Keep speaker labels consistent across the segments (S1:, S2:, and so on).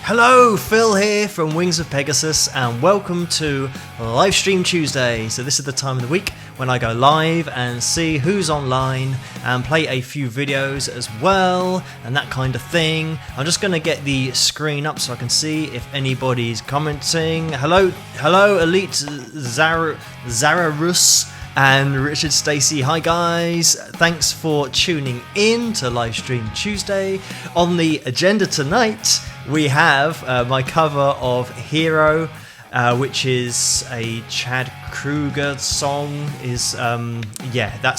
S1: Hello, Phil here from Wings of Pegasus, and welcome to Livestream Tuesday. So this is the time of the week when I go live and see who's online and play a few videos as well and that kind of thing. I'm just going to get the screen up so I can see if anybody's commenting. Hello, Elite Zararus and Richard Stacey. Hi guys, thanks for tuning in to Livestream Tuesday. On the agenda tonight we have my cover of Hero, which is a Chad Kroeger song. That's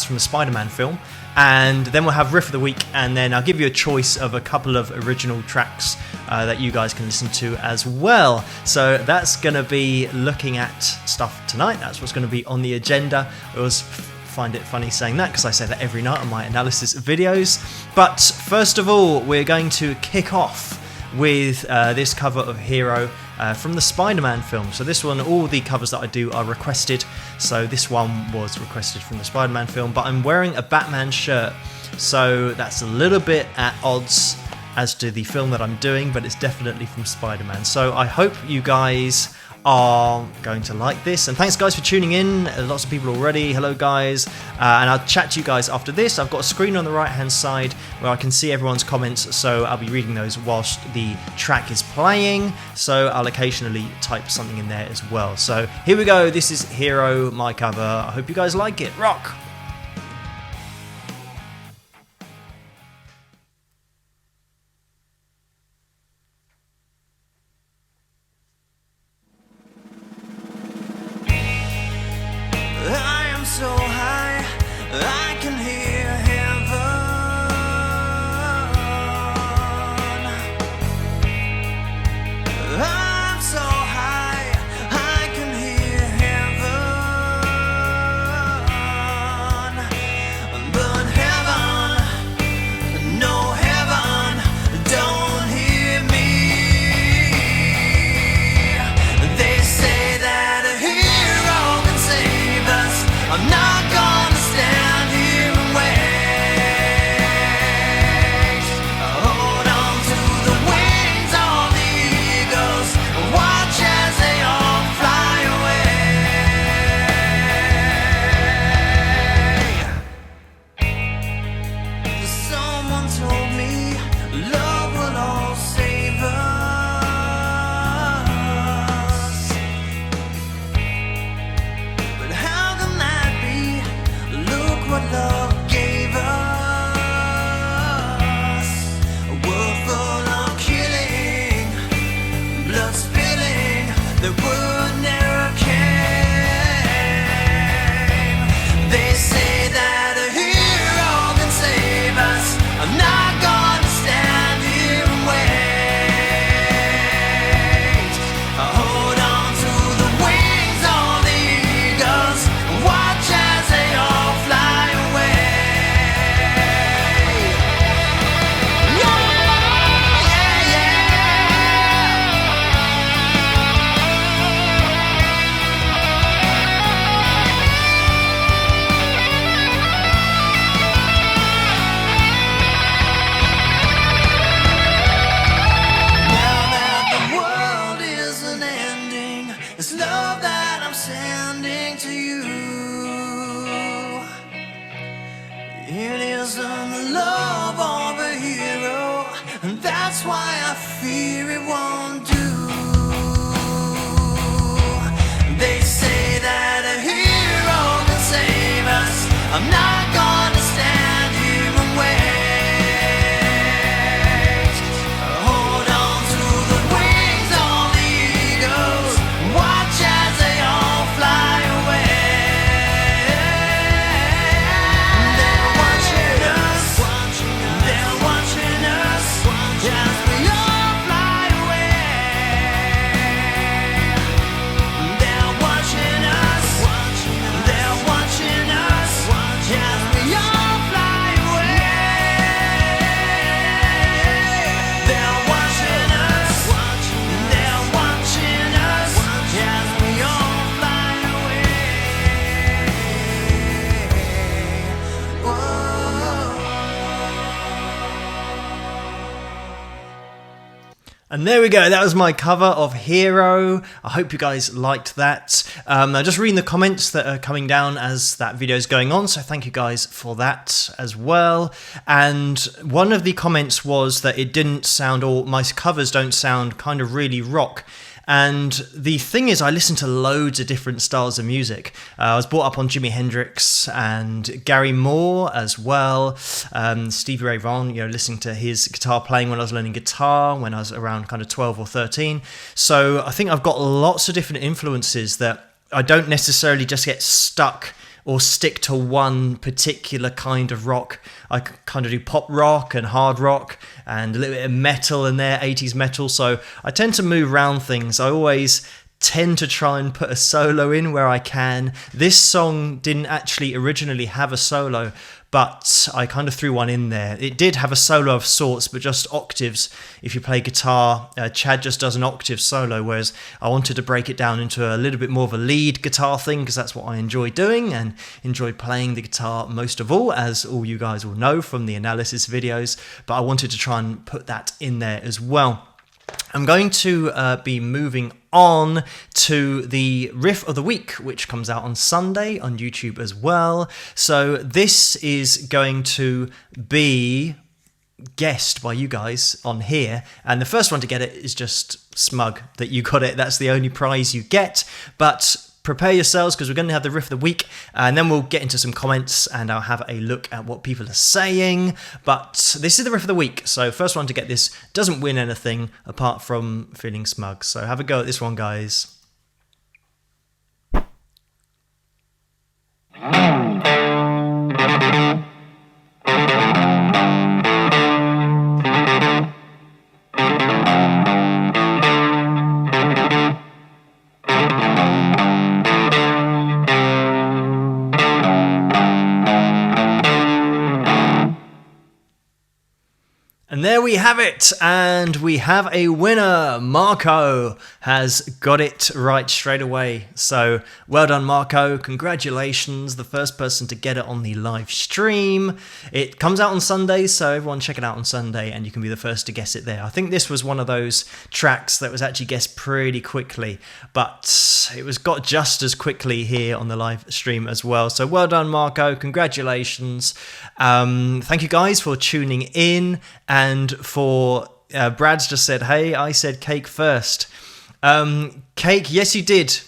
S1: from the Spiderman film. And then we'll have Riff of the Week, and then I'll give you a choice of a couple of original tracks that you guys can listen to as well. So that's going to be looking at stuff tonight. That's what's going to be on the agenda. I always find it funny saying that because I say that every night on my analysis videos. But first of all, we're going to kick off with this cover of Hero from the Spider-Man film. So this one, all the covers that I do are requested. So this one was requested from the Spider-Man film, but I'm wearing a Batman shirt. So that's a little bit at odds as to the film that I'm doing, but it's definitely from Spider-Man. So I hope you guys are going to like this, and thanks guys for tuning in. Lots of people already. Hello guys, and I'll chat to you guys after this. I've got a screen on the right hand side where I can see everyone's comments, so I'll be reading those whilst the track is playing, so I'll occasionally type something in there as well. So here we go. This is Hero, my cover. I hope you guys like it. Rock!
S2: So high, I can hear heaven. I'm so high, I can hear heaven. But heaven, no heaven, don't hear me. They say that a hero can save us. I'm not gonna stand here and wait. Hold on to the wings of the eagles, watch as they all fly away. Someone told me love will all save us, but how can that be? Look what love gave us. A world full of killing, blood spilling, the word never came. They say that a hero can save us. I'm not gonna stand here and wait. Hold on to the wings of the eagles, watch as they all fly away. Yeah, yeah, yeah. Now that the world isn't ending, it's love that I'm sending to you. It isn't the love of a hero, and that's why I fear it won't do. They say that a hero can save us. I'm not gonna stand here and wait. Hold on to the wings of the eagles, watch as they all fly away. They're watching us, they're watching us, as we all fly away. They're watching us, they're watching us, as
S1: And there we go, that was my cover of Hero. I hope you guys liked that. I'm just reading the comments that are coming down as that video is going on, so thank you guys for that as well. And one of the comments was that it didn't sound, or my covers don't sound kind of really rock. And the thing is, I listen to loads of different styles of music. I was brought up on Jimi Hendrix and Gary Moore as well. Stevie Ray Vaughan, listening to his guitar playing when I was learning guitar when I was around kind of 12 or 13. So I think I've got lots of different influences that I don't necessarily just get stuck or stick to one particular kind of rock. I kind of do pop rock and hard rock and a little bit of metal in there, 80s metal. So I tend to move around things. I always tend to try and put a solo in where I can. This song didn't actually originally have a solo, but I kind of threw one in there. It did have a solo of sorts, but just octaves. If you play guitar, Chad just does an octave solo, whereas I wanted to break it down into a little bit more of a lead guitar thing, because that's what I enjoy doing and enjoy playing the guitar most of all, as all you guys will know from the analysis videos. But I wanted to try and put that in there as well. I'm going to be moving on to the Riff of the Week, which comes out on Sunday on YouTube as well. So this is going to be guessed by you guys on here, and the first one to get it is just smug that you got it. That's the only prize you get, but prepare yourselves, because we're going to have the Riff of the Week, and then we'll get into some comments and I'll have a look at what people are saying. But this is the Riff of the Week, so first one to get this doesn't win anything apart from feeling smug. So have a go at this one, guys. And there we have it, and we have a winner. Marco has got it right straight away. So well done, Marco. Congratulations, the first person to get it on the live stream. It comes out on Sunday, so everyone check it out on Sunday and you can be the first to guess it there. I think this was one of those tracks that was actually guessed pretty quickly, but it was got just as quickly here on the live stream as well. So well done, Marco. Congratulations. Thank you guys for tuning in. And for Brad's just said, hey, I said cake first. Cake, yes, you did,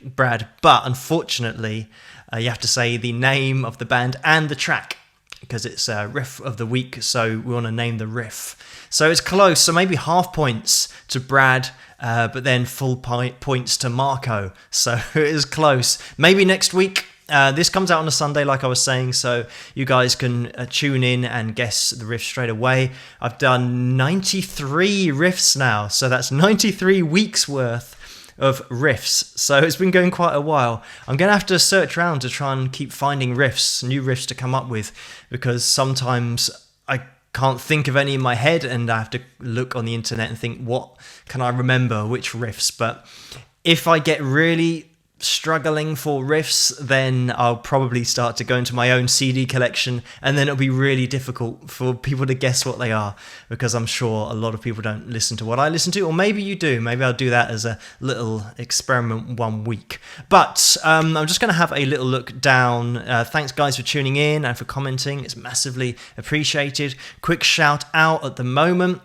S1: Brad. But unfortunately, you have to say the name of the band and the track, because it's Riff of the Week. So we want to name the riff. So it's close. So maybe half points to Brad, but then full points to Marco. So it is close. Maybe next week. This comes out on a Sunday, like I was saying, so you guys can tune in and guess the riff straight away. I've done 93 riffs now, so that's 93 weeks worth of riffs. So it's been going quite a while. I'm going to have to search around to try and keep finding riffs, new riffs to come up with, because sometimes I can't think of any in my head and I have to look on the internet and think, what can I remember, which riffs? But if I get really struggling for riffs, then I'll probably start to go into my own CD collection, and then it'll be really difficult for people to guess what they are, because I'm sure a lot of people don't listen to what I listen to, or maybe you do. Maybe I'll do that as a little experiment one week. But I'm just going to have a little look down. Thanks guys for tuning in and for commenting. It's massively appreciated. Quick shout out at the moment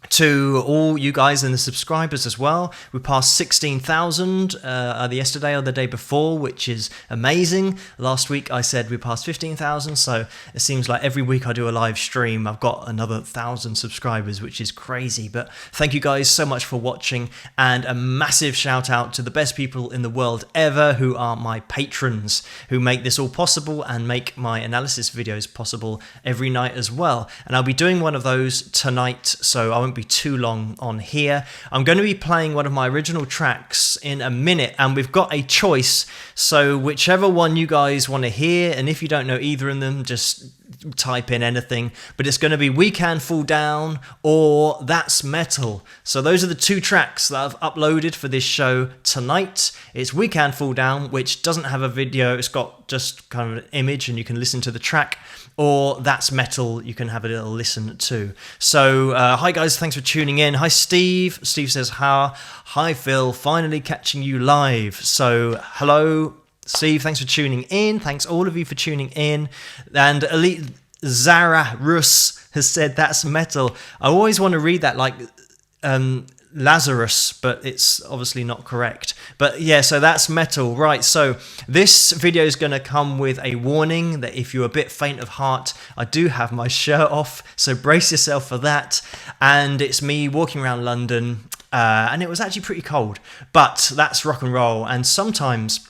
S1: to all you guys and the subscribers as well. We passed 16,000 either yesterday or the day before, which is amazing. Last week I said we passed 15,000, so it seems like every week I do a live stream I've got another 1,000 subscribers, which is crazy. But thank you guys so much for watching, and a massive shout out to the best people in the world ever, who are my patrons, who make this all possible and make my analysis videos possible every night as well. And I'll be doing one of those tonight, so I won't be too long on here. I'm going to be playing one of my original tracks in a minute, and we've got a choice, so whichever one you guys want to hear, and if you don't know either of them, just type in anything, but it's going to be We Can Fall Down or That's Metal. So those are the two tracks that I've uploaded for this show tonight. It's We Can Fall Down, which doesn't have a video, it's got just kind of an image and you can listen to the track, or That's Metal, you can have a little listen to. So hi guys, thanks for tuning in. Hi Steve. Steve says hi Phil, finally catching you live. So hello Steve, thanks for tuning in. Thanks all of you for tuning in. And Elite Zara Rus has said That's Metal. I always want to read that like Lazarus, but it's obviously not correct. But yeah, so That's Metal. Right, so this video is going to come with a warning that if you're a bit faint of heart, I do have my shirt off, so brace yourself for that. And it's me walking around London, and it was actually pretty cold, but that's rock and roll. And sometimes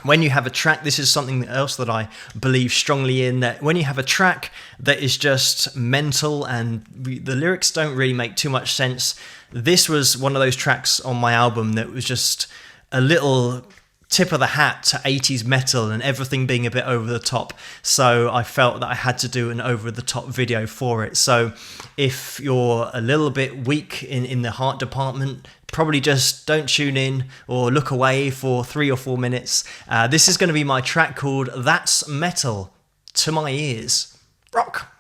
S1: when you have a track, this is something else that I believe strongly in, that when you have a track that is just mental and the lyrics don't really make too much sense, this was one of those tracks on my album that was just a little tip of the hat to 80s metal and everything being a bit over the top. So I felt that I had to do an over the top video for it. So if you're a little bit weak in the heart department, probably just don't tune in or look away for 3 or 4 minutes. This is going to be my track called That's Metal. To my ears. Rock!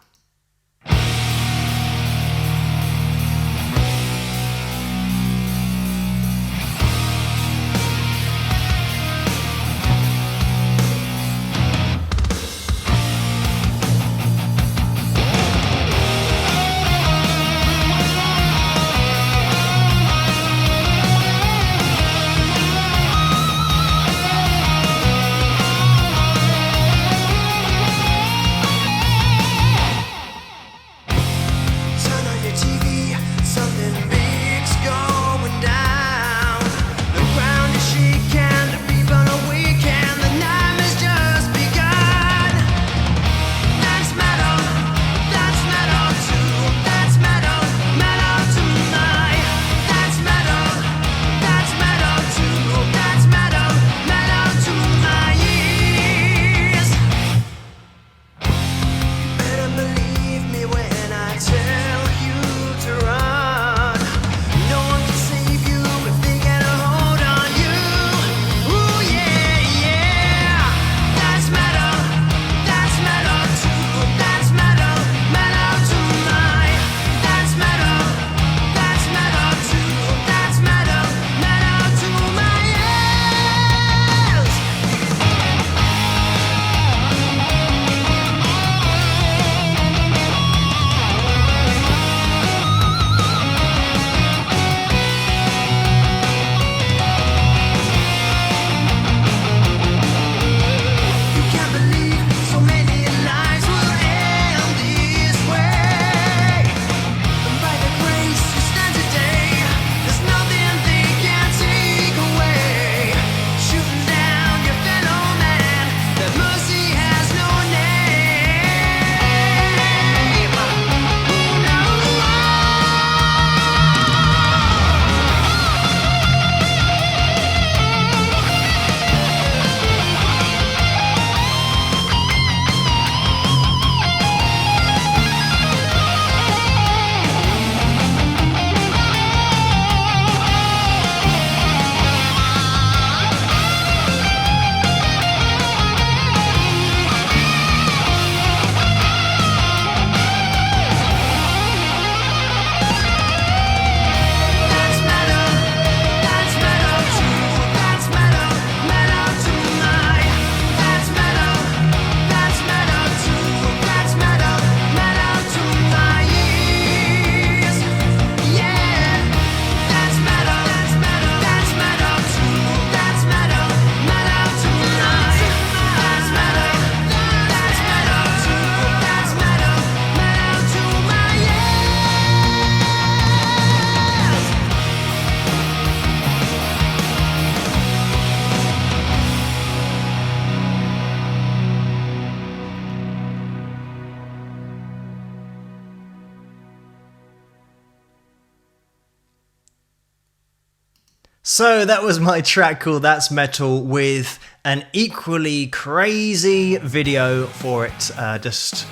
S1: So that was my track called That's Metal, with an equally crazy video for it. Just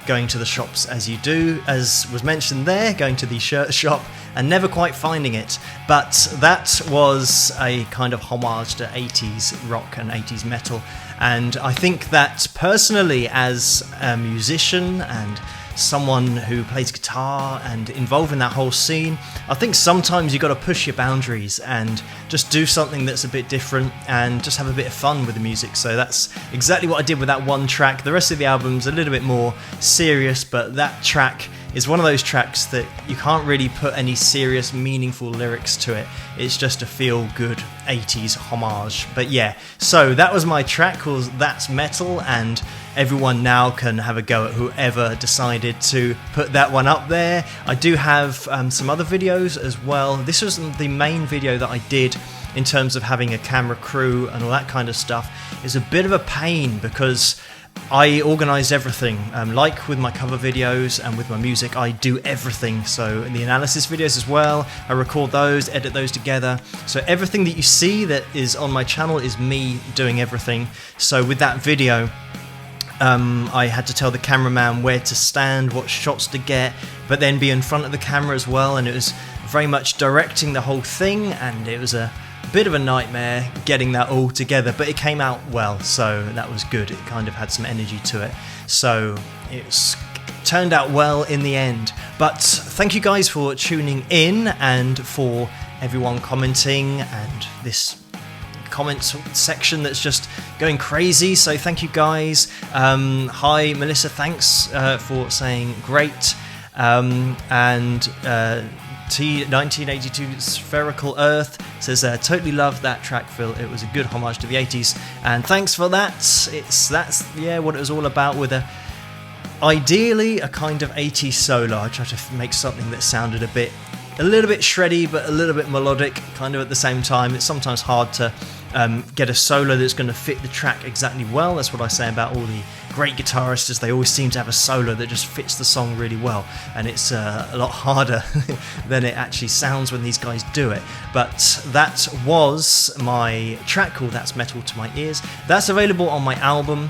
S1: going to the shops as you do, as was mentioned there, going to the shirt shop and never quite finding it. But that was a kind of homage to 80s rock and 80s metal. And I think that personally, as a musician and someone who plays guitar and involved in that whole scene, I think sometimes you got to push your boundaries and just do something that's a bit different and just have a bit of fun with the music. So that's exactly what I did with that one track. The rest of the album's a little bit more serious, but that track is one of those tracks that you can't really put any serious, meaningful lyrics to it. It's just a feel-good 80s homage. But yeah, so that was my track called That's Metal, and everyone now can have a go at whoever decided to put that one up there. I do have some other videos as well. This was the main video that I did in terms of having a camera crew and all that kind of stuff. It's a bit of a pain because I organise everything, like with my cover videos and with my music, I do everything. So in the analysis videos as well, I record those, edit those together. So everything that you see that is on my channel is me doing everything. So with that video, I had to tell the cameraman where to stand, what shots to get, but then be in front of the camera as well. And it was very much directing the whole thing, and it was a bit of a nightmare getting that all together, but it came out well, so that was good. It kind of had some energy to it, so it's turned out well in the end. But thank you guys for tuning in and for everyone commenting and this comments section that's just going crazy, so thank you guys. Hi Melissa, thanks for saying great, and T1982 Spherical Earth says totally love that track, Phil. It was a good homage to the 80s, and thanks for that. That's what it was all about, with ideally a kind of 80s solo. I tried to make something that sounded a little bit shreddy but a little bit melodic kind of at the same time. It's sometimes hard to get a solo that's going to fit the track exactly well. That's what I say about all the great guitarists, is they always seem to have a solo that just fits the song really well, and it's a lot harder than it actually sounds when these guys do it. But that was my track called That's Metal to My Ears. That's available on my album,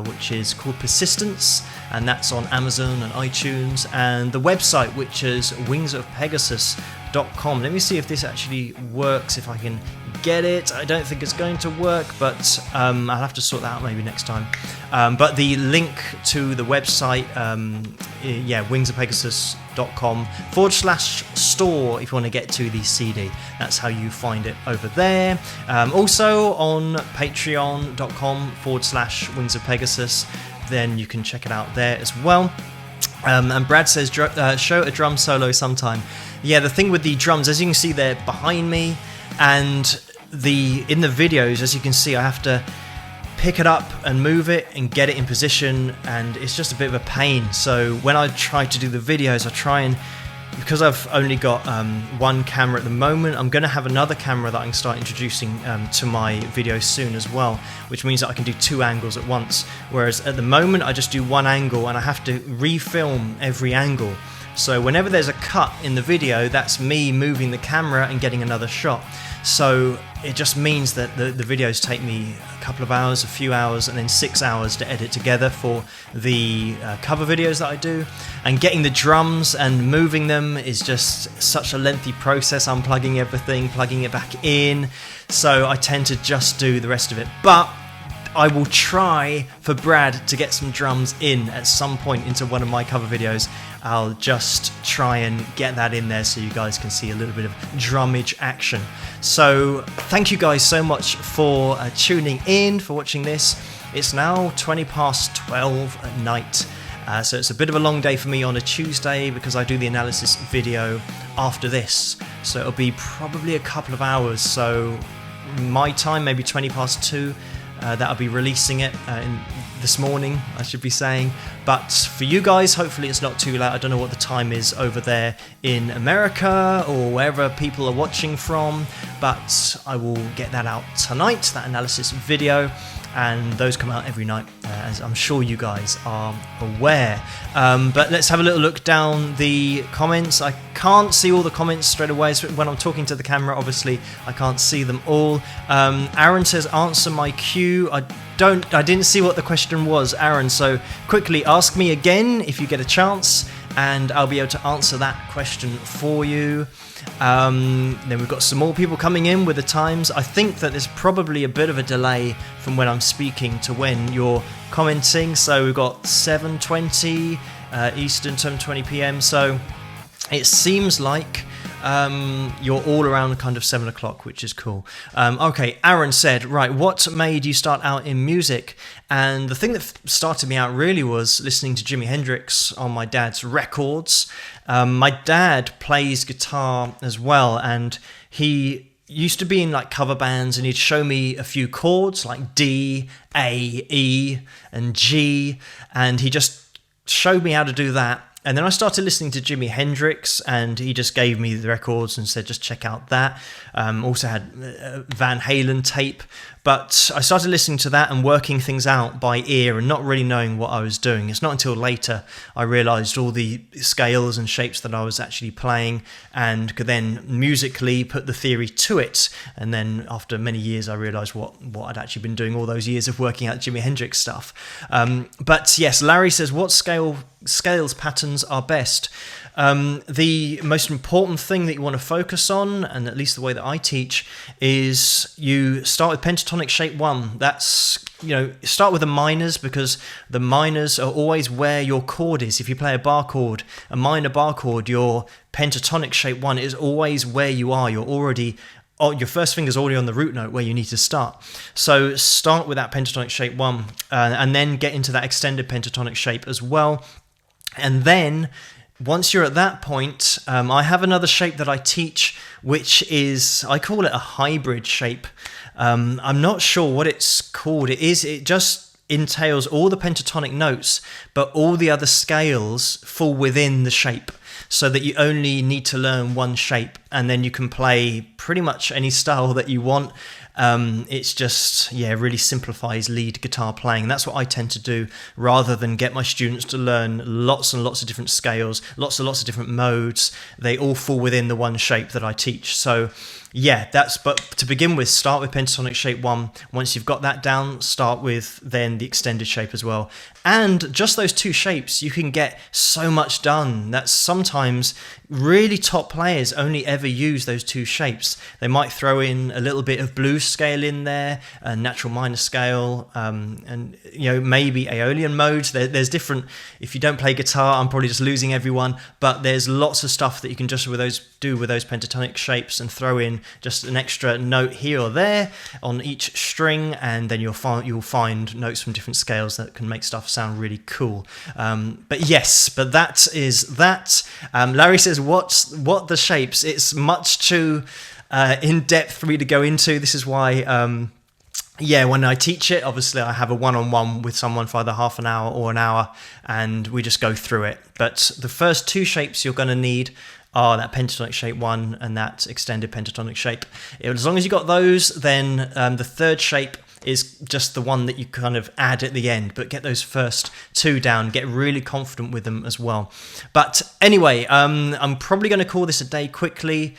S1: which is called Persistence, and that's on Amazon and iTunes, and the website, which is wingsofpegasus.com. Let me see if this actually works, if I can get it. I don't think it's going to work, but I'll have to sort that out maybe next time. But the link to the website, wingsofpegasus.com/store if you want to get to the CD. That's how you find it over there. Also on patreon.com/wingsofpegasus, then you can check it out there as well. And Brad says, show a drum solo sometime. Yeah, the thing with the drums, as you can see they're behind me, and in the videos, as you can see, I have to pick it up and move it and get it in position, and it's just a bit of a pain. So when I try to do the videos, I try and, because I've only got one camera at the moment, I'm going to have another camera that I can start introducing to my videos soon as well, which means that I can do two angles at once, whereas at the moment I just do one angle and I have to refilm every angle. So whenever there's a cut in the video, that's me moving the camera and getting another shot. So it just means that the videos take me a couple of hours, a few hours, and then 6 hours to edit together for the cover videos that I do. And getting the drums and moving them is just such a lengthy process, unplugging everything, plugging it back in. So I tend to just do the rest of it. But I will try for Brad to get some drums in at some point into one of my cover videos. I'll just try and get that in there so you guys can see a little bit of drummage action. So thank you guys so much for tuning in, for watching this. It's now 12 at night. So it's a bit of a long day for me on a Tuesday because I do the analysis video after this. So it'll be probably a couple of hours. So my time, maybe 2. That I'll be releasing it this morning, I should be saying. But for you guys, hopefully it's not too late. I don't know what the time is over there in America or wherever people are watching from, but I will get that out tonight, that analysis video. and those come out every night, as I'm sure you guys are aware. But let's have a little look down the comments. I can't see all the comments straight away, so when I'm talking to the camera, obviously I can't see them all. Aaron says, answer my cue. I didn't see what the question was, Aaron, so quickly ask me again if you get a chance, and I'll be able to answer that question for you. Then we've got some more people coming in with the times. I think that there's probably a bit of a delay from when I'm speaking to when you're commenting. So we've got 7:20 Eastern, 7:20 PM. So it seems like you're all around kind of 7 o'clock, which is cool. Okay, Aaron said, right, what made you start out in music? And the thing that started me out really was listening to Jimi Hendrix on my dad's records. My dad plays guitar as well, and he used to be in like cover bands, and he'd show me a few chords like D, A, E, and G, and he just showed me how to do that. And then I started listening to Jimi Hendrix, and he just gave me the records and said, just check out that. Also had Van Halen tape. But I started listening to that and working things out by ear and not really knowing what I was doing. It's not until later I realised all the scales and shapes that I was actually playing, and could then musically put the theory to it. And then after many years, I realised what I'd actually been doing all those years of working out Jimi Hendrix stuff. But yes, Larry says, what scales patterns are best? The most important thing that you want to focus on, and at least the way that I teach, is you start with pentatonic shape 1. That's, start with the minors, because the minors are always where your chord is. If you play a bar chord, a minor bar chord, your pentatonic shape 1 is always where you are. Your first finger's already on the root note where you need to start. So start with that pentatonic shape 1, and then get into that extended pentatonic shape as well. And then once you're at that point, I have another shape that I teach, which is, I call it a hybrid shape. I'm not sure what it's called. It just entails all the pentatonic notes, but all the other scales fall within the shape, so that you only need to learn one shape, and then you can play pretty much any style that you want. It's just, really simplifies lead guitar playing. That's what I tend to do, rather than get my students to learn lots and lots of different scales, lots and lots of different modes. They all fall within the one shape that I teach. So but to begin with, start with pentatonic shape 1. Once you've got that down, start with then the extended shape as well. And just those two shapes, you can get so much done. That's sometimes really top players only ever use those two shapes. They might throw in a little bit of blues scale in there, a natural minor scale, and maybe Aeolian modes. There's different. If you don't play guitar, I'm probably just losing everyone. But there's lots of stuff that you can just do with those pentatonic shapes, and throw in just an extra note here or there on each string, and then you'll find notes from different scales that can make stuff sound really cool. But that is that. Larry says, what the shapes? It's much too in depth for me to go into. This is why when I teach it, obviously I have a one-on-one with someone for either half an hour or an hour, and we just go through it. But the first two shapes you're going to need are that pentatonic shape 1 and that extended pentatonic shape. As long as you got those, then the third shape is just the one that you kind of add at the end, but get those first two down, get really confident with them as well. But anyway, I'm probably going to call this a day quickly,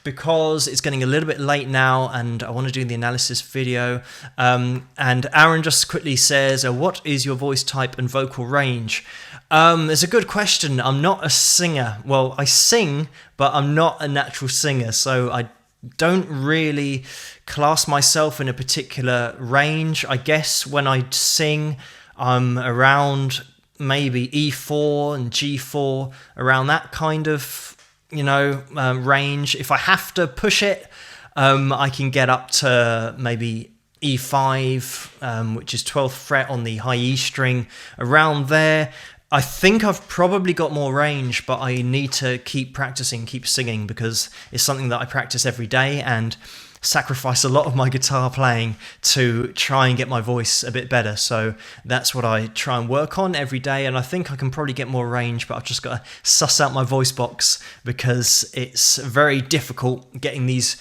S1: because it's getting a little bit late now, and I want to do the analysis video. And Aaron just quickly says, what is your voice type and vocal range? It's a good question. I'm not a singer. Well, I sing, but I'm not a natural singer, so I don't really class myself in a particular range. I guess when I sing, I'm around maybe E4 and G4, around that kind of range. If I have to push it, I can get up to maybe E5, which is 12th fret on the high E string, around there. I think I've probably got more range, but I need to keep practicing, keep singing, because it's something that I practice every day and sacrifice a lot of my guitar playing to try and get my voice a bit better. So that's what I try and work on every day, and I think I can probably get more range, but I've just got to suss out my voice box, because it's very difficult getting these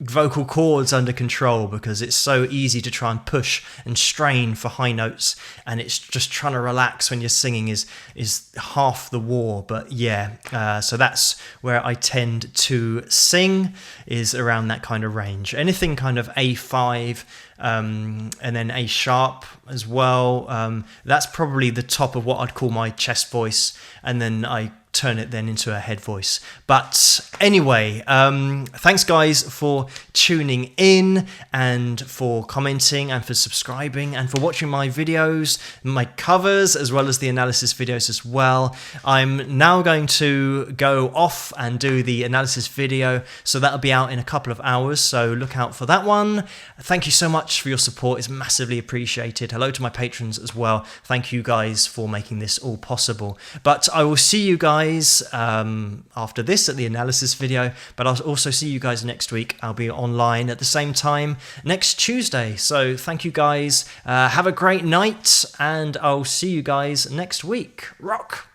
S1: vocal cords under control, because it's so easy to try and push and strain for high notes, and it's just trying to relax when you're singing is half the war. But yeah, so that's where I tend to sing, is around that kind of range. Anything kind of A5 and then A sharp as well, that's probably the top of what I'd call my chest voice, and then I turn it then into a head voice. But anyway, thanks guys for tuning in, and for commenting, and for subscribing, and for watching my videos, my covers, as well as the analysis videos as well. I'm now going to go off and do the analysis video, so that'll be out in a couple of hours, so look out for that one. Thank you so much for your support, it's massively appreciated. Hello to my patrons as well, thank you guys for making this all possible. But I will see you guys after this at the analysis video, but I'll also see you guys next week. I'll be online at the same time next Tuesday, so thank you guys, have a great night, and I'll see you guys next week. Rock!